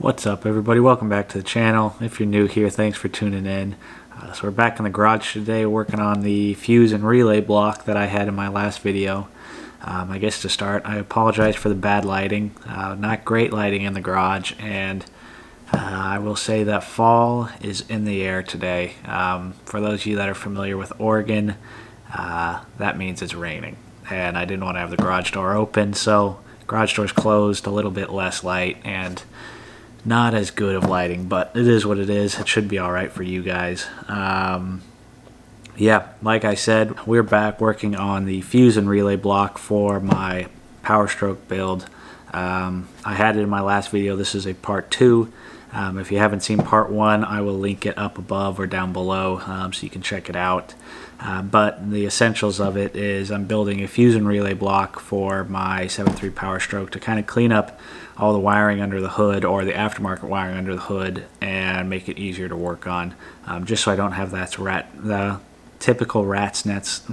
What's up, everybody? Welcome back to the channel. If you're new here, thanks for tuning in. So we're back in the garage today working on the fuse and relay block that I had in my last video. I guess to start, I apologize for the bad lighting. Not great lighting in the garage, and I will say that fall is in the air today. For those of you that are familiar with Oregon, that means it's raining. And I didn't want to have the garage door open, so garage door's closed, a little bit less light, and not as good of lighting, but it is what it is. It should be alright for you guys. Yeah, like I said, we're back working on the fuse and relay block for my Powerstroke build. I had it in my last video. This is a part 2. If you haven't seen part 1, I will link it up above or down below so you can check it out. But the essentials of it is I'm building a fuse and relay block for my 7.3 Powerstroke to kind of clean up all the wiring under the hood, or the aftermarket wiring under the hood, and make it easier to work on, just so I don't have the typical rat's nest.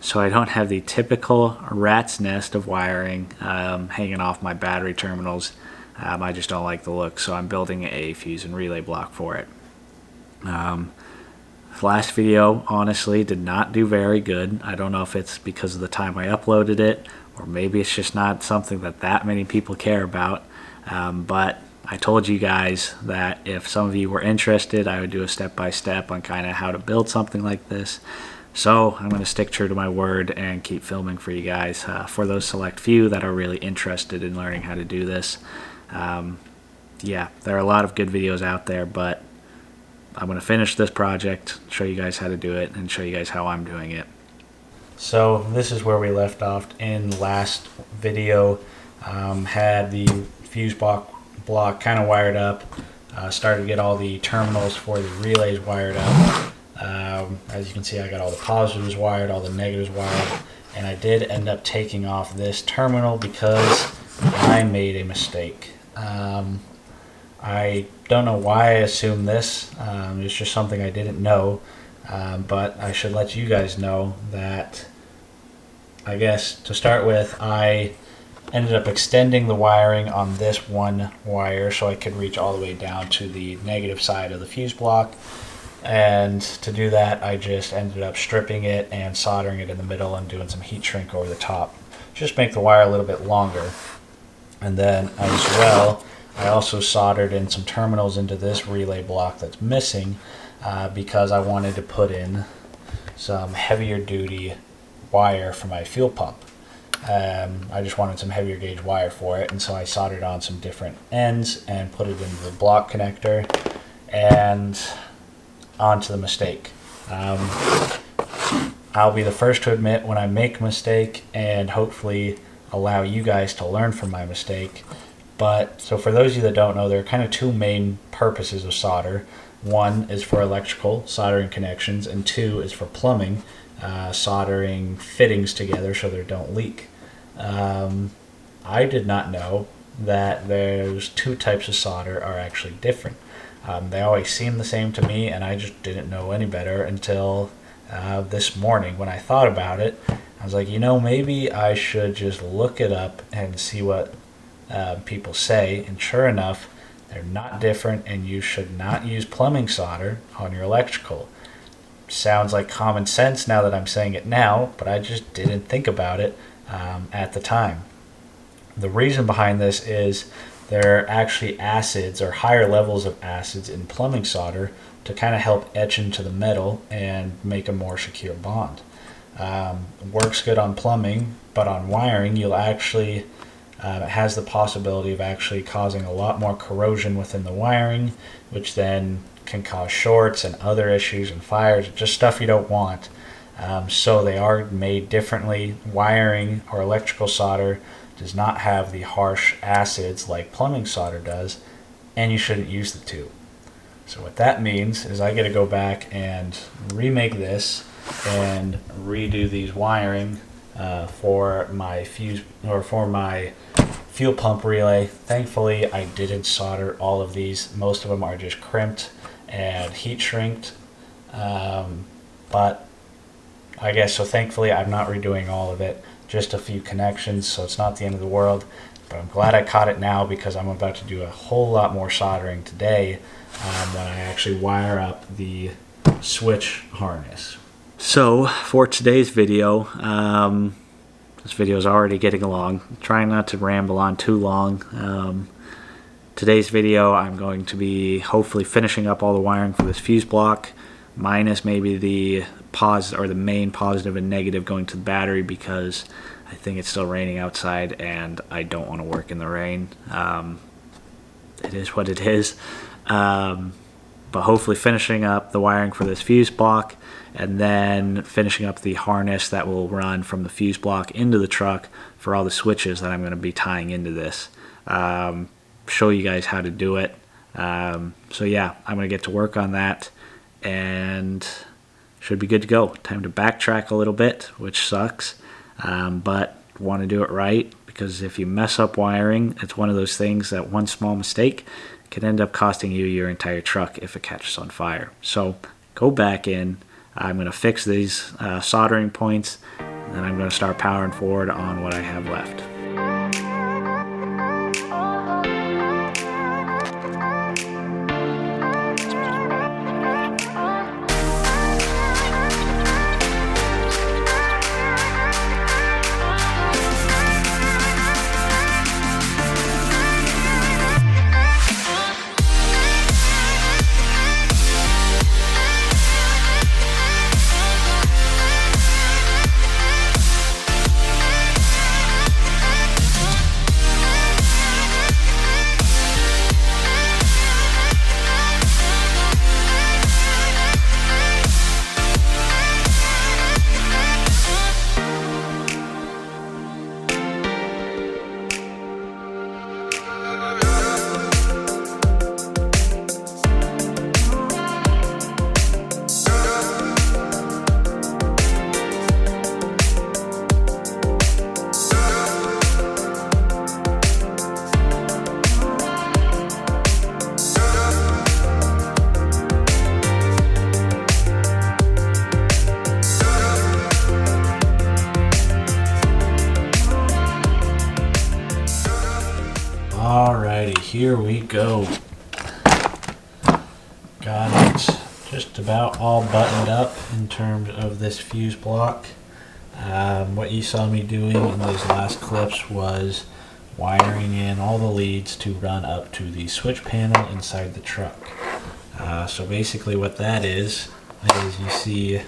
So I don't have the typical rat's nest of wiring hanging off my battery terminals. I just don't like the look, so I'm building a fuse and relay block for it. Last video, honestly, did not do very good. I don't know if it's because of the time I uploaded it, or maybe it's just not something that many people care about. But I told you guys that if some of you were interested, I would do a step-by-step on kind of how to build something like this. So I'm going to stick true to my word and keep filming for you guys, for those select few that are really interested in learning how to do this. Yeah, there are a lot of good videos out there, but I'm going to finish this project, show you guys how to do it, and show you guys how I'm doing it. So this is where we left off in last video. Had the fuse block kind of wired up, started to get all the terminals for the relays wired up. As you can see, I got all the positives wired, all the negatives wired, and I did end up taking off this terminal because I made a mistake. I don't know why I assumed this. It's just something I didn't know, but I should let you guys know that, I guess to start with, I ended up extending the wiring on this one wire so I could reach all the way down to the negative side of the fuse block. And to do that, I just ended up stripping it and soldering it in the middle and doing some heat shrink over the top. Just make the wire a little bit longer. And then as well, I also soldered in some terminals into this relay block that's missing because I wanted to put in some heavier duty wire for my fuel pump. I just wanted some heavier gauge wire for it, and so I soldered on some different ends and put it into the block connector and onto the mistake. I'll be the first to admit when I make a mistake, and hopefully allow you guys to learn from my mistake. But so for those of you that don't know, there are kind of two main purposes of solder. One is for electrical, soldering connections, and two is for plumbing, soldering fittings together so they don't leak. I did not know that those two types of solder are actually different. They always seem the same to me, and I just didn't know any better until this morning when I thought about it. I was like, you know, maybe I should just look it up and see what people say, and sure enough, they're not different, and you should not use plumbing solder on your electrical. Sounds like common sense now that I'm saying it now, but I just didn't think about it at the time. The reason behind this is there are actually acids, or higher levels of acids, in plumbing solder to kind of help etch into the metal and make a more secure bond. Works good on plumbing, but on wiring you'll actually it has the possibility of actually causing a lot more corrosion within the wiring, which then can cause shorts and other issues and fires, just stuff you don't want. So they are made differently. Wiring or electrical solder does not have the harsh acids like plumbing solder does, and you shouldn't use the two. So what that means is I got to go back and remake this and redo these wiring for my fuse, or for my fuel pump relay. Thankfully, I didn't solder all of these. Most of them are just crimped and heat shrinked. But I guess so. Thankfully, I'm not redoing all of it. Just a few connections, so it's not the end of the world. But I'm glad I caught it now because I'm about to do a whole lot more soldering today when I actually wire up the switch harness. So for today's video, this video is already getting long. I'm trying not to ramble on too long. Today's video, I'm going to be hopefully finishing up all the wiring for this fuse block, minus maybe the the main positive and negative going to the battery, because I think it's still raining outside and I don't want to work in the rain. It is what it is. But hopefully finishing up the wiring for this fuse block, and then finishing up the harness that will run from the fuse block into the truck for all the switches that I'm going to be tying into this. Show you guys how to do it. So yeah, I'm going to get to work on that and should be good to go. Time to backtrack a little bit, which sucks, but want to do it right, because if you mess up wiring, it's one of those things that one small mistake can end up costing you your entire truck if it catches on fire. So go back in. I'm going to fix these soldering points, and then I'm going to start powering forward on what I have left. Alrighty, here we go. Got it just about all buttoned up in terms of this fuse block. What you saw me doing in those last clips was wiring in all the leads to run up to the switch panel inside the truck. So basically what that is you see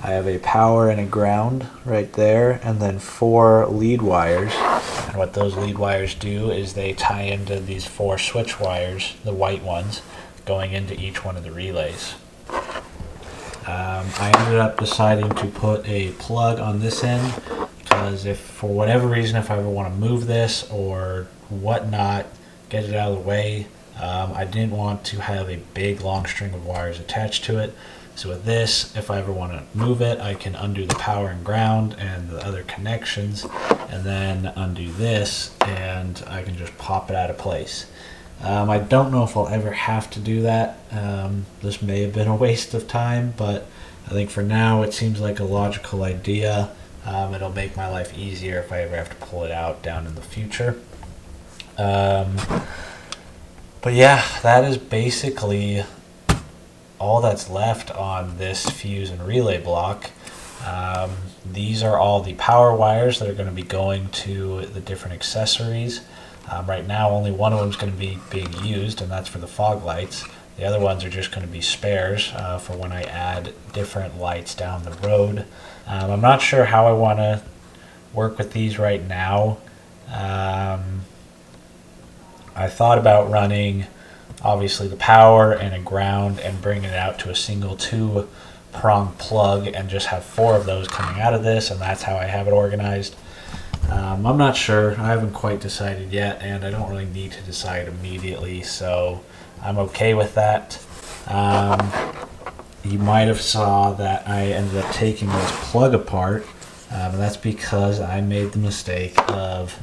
I have a power and a ground right there, and then 4 lead wires. And what those lead wires do is they tie into these 4 switch wires, the white ones, going into each one of the relays. I ended up deciding to put a plug on this end, because if for whatever reason, if I ever want to move this or whatnot, get it out of the way, I didn't want to have a big long string of wires attached to it. So with this, if I ever want to move it, I can undo the power and ground and the other connections, and then undo this, and I can just pop it out of place. I don't know if I'll ever have to do that. This may have been a waste of time, but I think for now it seems like a logical idea. It'll make my life easier if I ever have to pull it out down in the future. But yeah, that is basically all that's left on this fuse and relay block. These are all the power wires that are going to be going to the different accessories. Right now only one of them is going to be being used, and that's for the fog lights. The other ones are just going to be spares for when I add different lights down the road. I'm not sure how I want to work with these right now. I thought about running obviously the power and a ground and bringing it out to a single 2-prong plug and just have 4 of those coming out of this, and that's how I have it organized. I'm not sure. I haven't quite decided yet, and I don't really need to decide immediately, so I'm okay with that. You might have saw that I ended up taking this plug apart, and that's because I made the mistake of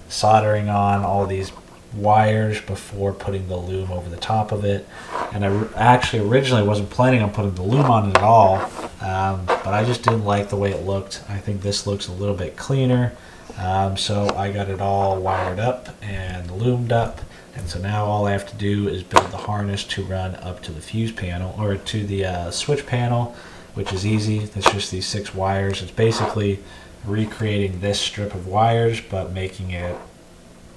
soldering on all these wires before putting the loom over the top of it, and I actually originally wasn't planning on putting the loom on it at all, but I just didn't like the way it looked. I think this looks a little bit cleaner. So I got it all wired up and loomed up, and so now all I have to do is build the harness to run up to the fuse panel, or to the switch panel, which is easy. It's just these 6 wires. It's basically recreating this strip of wires, but making it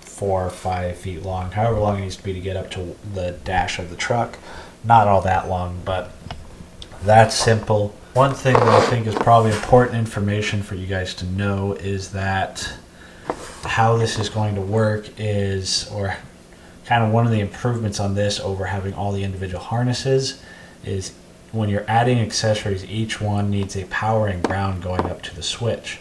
4 or 5 feet long, however long it needs to be to get up to the dash of the truck. Not all that long, but that's simple. One thing that I think is probably important information for you guys to know is that how this is going to work is, or kind of one of the improvements on this over having all the individual harnesses, is when you're adding accessories, each one needs a power and ground going up to the switch.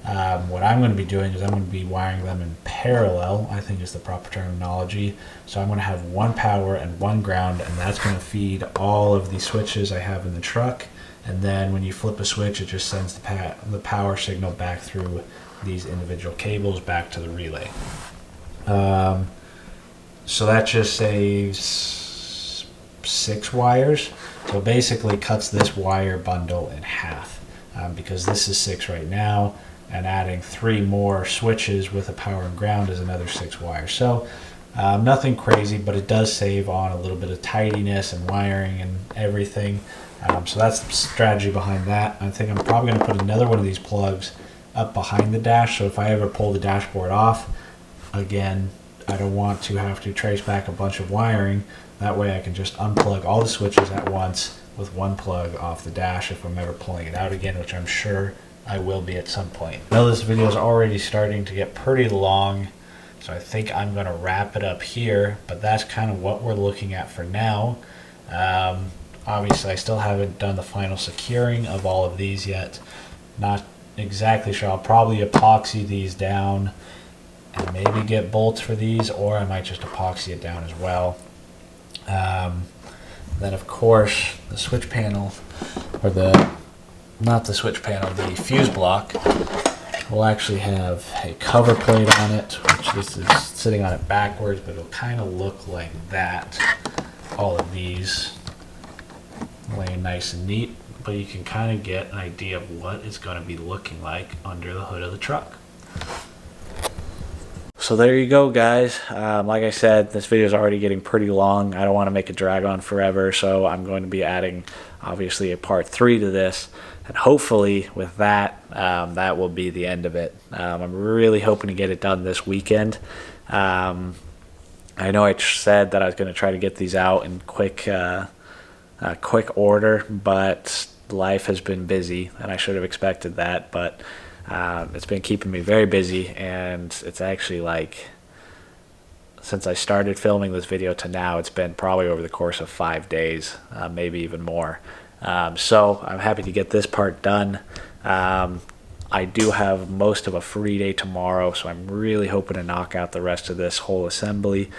What I'm going to be doing is I'm going to be wiring them in parallel, I think is the proper terminology. So I'm going to have one power and one ground, and that's going to feed all of the switches I have in the truck. And then when you flip a switch, it just sends the power signal back through these individual cables back to the relay. So that just saves 6 wires. So basically cuts this wire bundle in half, because this is 6 right now, and adding 3 more switches with a power and ground is another 6 wires. So nothing crazy, but it does save on a little bit of tidiness and wiring and everything. So that's the strategy behind that. I think I'm probably going to put another one of these plugs up behind the dash, so if I ever pull the dashboard off, again, I don't want to have to trace back a bunch of wiring. That way I can just unplug all the switches at once with one plug off the dash if I'm ever pulling it out again, which I'm sure I will be at some point. I know this video is already starting to get pretty long, so I think I'm going to wrap it up here, but that's kind of what we're looking at for now. Obviously I still haven't done the final securing of all of these yet. Not exactly sure. I'll probably epoxy these down and maybe get bolts for these, or I might just epoxy it down as well. Then of course the switch panel, or not the switch panel, the fuse block will actually have a cover plate on it, which this is sitting on it backwards, but it'll kind of look like that. All of these laying nice and neat, but you can kind of get an idea of what it's going to be looking like under the hood of the truck. So there you go, guys. Like I said, this video is already getting pretty long. I don't want to make it drag on forever, so I'm going to be adding obviously a part 3 to this, and hopefully with that, that will be the end of it. I'm really hoping to get it done this weekend. I know I said that I was going to try to get these out in quick order, but life has been busy, and I should have expected that, but it's been keeping me very busy, and it's actually like, since I started filming this video to now, it's been probably over the course of 5 days, maybe even more. So I'm happy to get this part done. I do have most of a free day tomorrow, so I'm really hoping to knock out the rest of this whole assembly.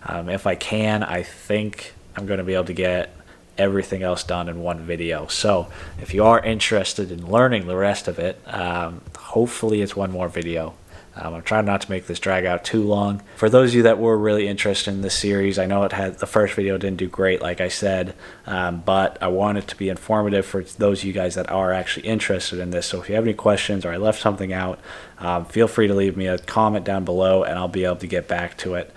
If I can, I think I'm going to be able to get everything else done in one video. So if you are interested in learning the rest of it, hopefully it's one more video. I'm trying not to make this drag out too long. For those of you that were really interested in this series, I know the first video didn't do great, like I said, but I want it to be informative for those of you guys that are actually interested in this. So if you have any questions or I left something out, feel free to leave me a comment down below and I'll be able to get back to it.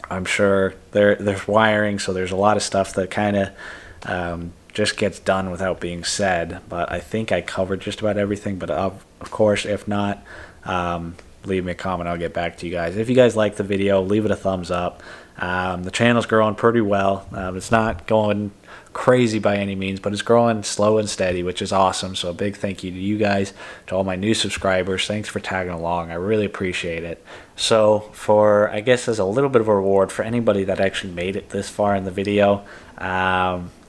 I'm sure there's wiring, so there's a lot of stuff that kind of just gets done without being said, but I think I covered just about everything. But of course, if not, leave me a comment, I'll get back to you guys. If you guys like the video, leave it a thumbs up. The channel's growing pretty well. It's not going crazy by any means, but it's growing slow and steady, which is awesome. So a big thank you to you guys, to all my new subscribers. Thanks for tagging along. I really appreciate it. So for, I guess, as a little bit of a reward for anybody that actually made it this far in the video,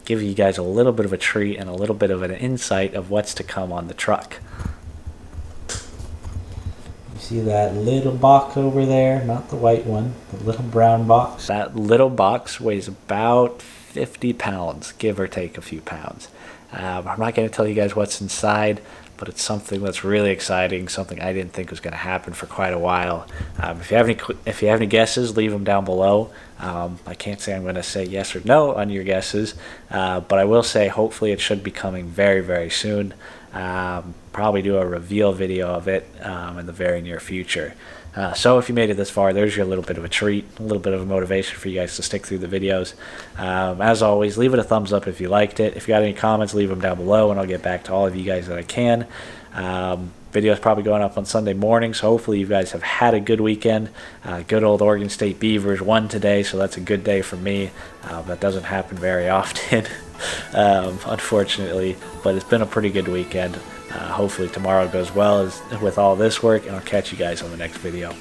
give you guys a little bit of a treat and a little bit of an insight of what's to come on the truck. You see that little box over there? Not the white one, the little brown box. That little box weighs about 50 pounds, give or take a few pounds. I'm not going to tell you guys what's inside, but it's something that's really exciting, something I didn't think was going to happen for quite a while. If you have any guesses, leave them down below. I can't say I'm going to say yes or no on your guesses, but I will say hopefully it should be coming very, very soon. Probably do a reveal video of it in the very near future. So if you made it this far, there's your little bit of a treat, a little bit of a motivation for you guys to stick through the videos. As always, leave it a thumbs up if you liked it. If you got any comments, leave them down below, and I'll get back to all of you guys that I can. Video is probably going up on Sunday morning, so hopefully you guys have had a good weekend. Good old Oregon State Beavers won today, so that's a good day for me. That doesn't happen very often, unfortunately, but it's been a pretty good weekend. Hopefully tomorrow goes well with all this work, and I'll catch you guys on the next video.